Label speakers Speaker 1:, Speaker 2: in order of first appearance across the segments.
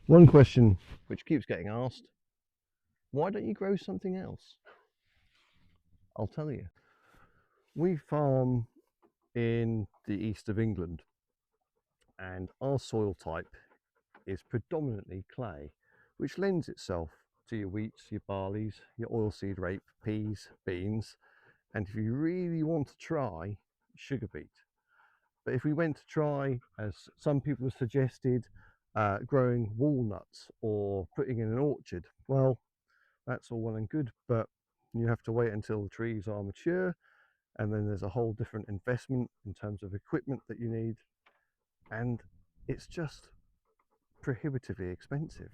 Speaker 1: One question which keeps getting asked, why don't you grow something else? I'll tell you. We farm in the east of England and our soil type is predominantly clay, which lends itself to your wheats, your barleys, your oilseed rape, peas, beans, and if you really want to try, sugar beet. But if we went to try, as some people have suggested, growing walnuts or putting in an orchard, well, that's all well and good, but you have to wait until the trees are mature, and then there's a whole different investment in terms of equipment that you need, and it's just prohibitively expensive.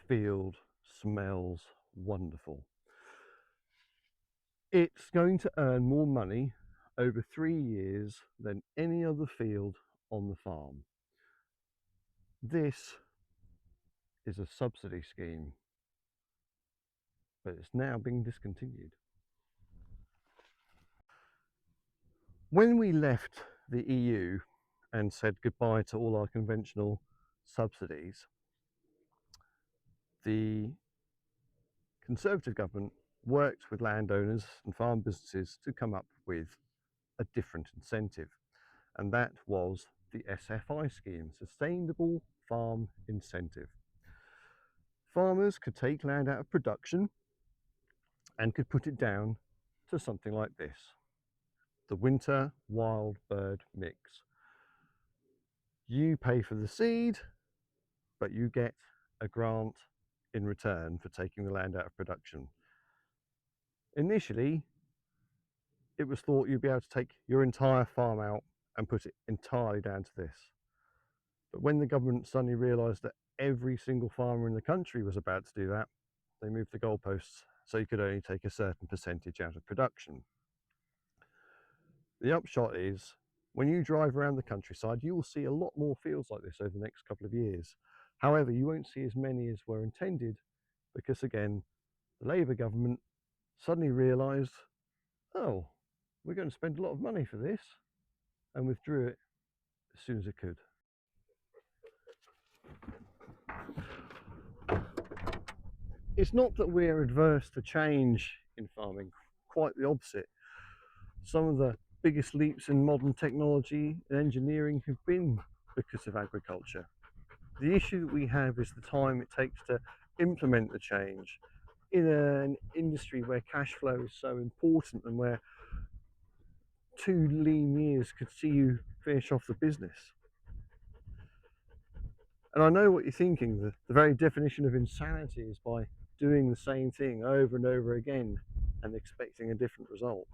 Speaker 1: Field smells wonderful. It's going to earn more money over 3 years than any other field on the farm. This is a subsidy scheme, but it's now being discontinued. When we left the EU and said goodbye to all our conventional subsidies, the Conservative government worked with landowners and farm businesses to come up with a different incentive, and that was the SFI scheme, Sustainable Farm Incentive. Farmers could take land out of production and could put it down to something like this: the winter wild bird mix. You pay for the seed, but you get a grant in return for taking the land out of production. Initially, it was thought you'd be able to take your entire farm out and put it entirely down to this. But when the government suddenly realised that every single farmer in the country was about to do that, they moved the goalposts so you could only take a certain percentage out of production. The upshot is, when you drive around the countryside, you will see a lot more fields like this over the next couple of years. However, you won't see as many as were intended because, again, the Labour government suddenly realised, oh, we're going to spend a lot of money for this, and withdrew it as soon as it could. It's not that we're adverse to change in farming, quite the opposite. Some of the biggest leaps in modern technology and engineering have been because of agriculture. The issue that we have is the time it takes to implement the change in an industry where cash flow is so important and where 2 lean years could see you finish off the business. And I know what you're thinking, the very definition of insanity is by doing the same thing over and over again and expecting a different result.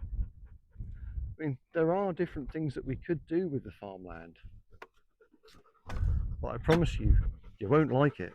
Speaker 1: I mean, there are different things that we could do with the farmland, but I promise you, you won't like it.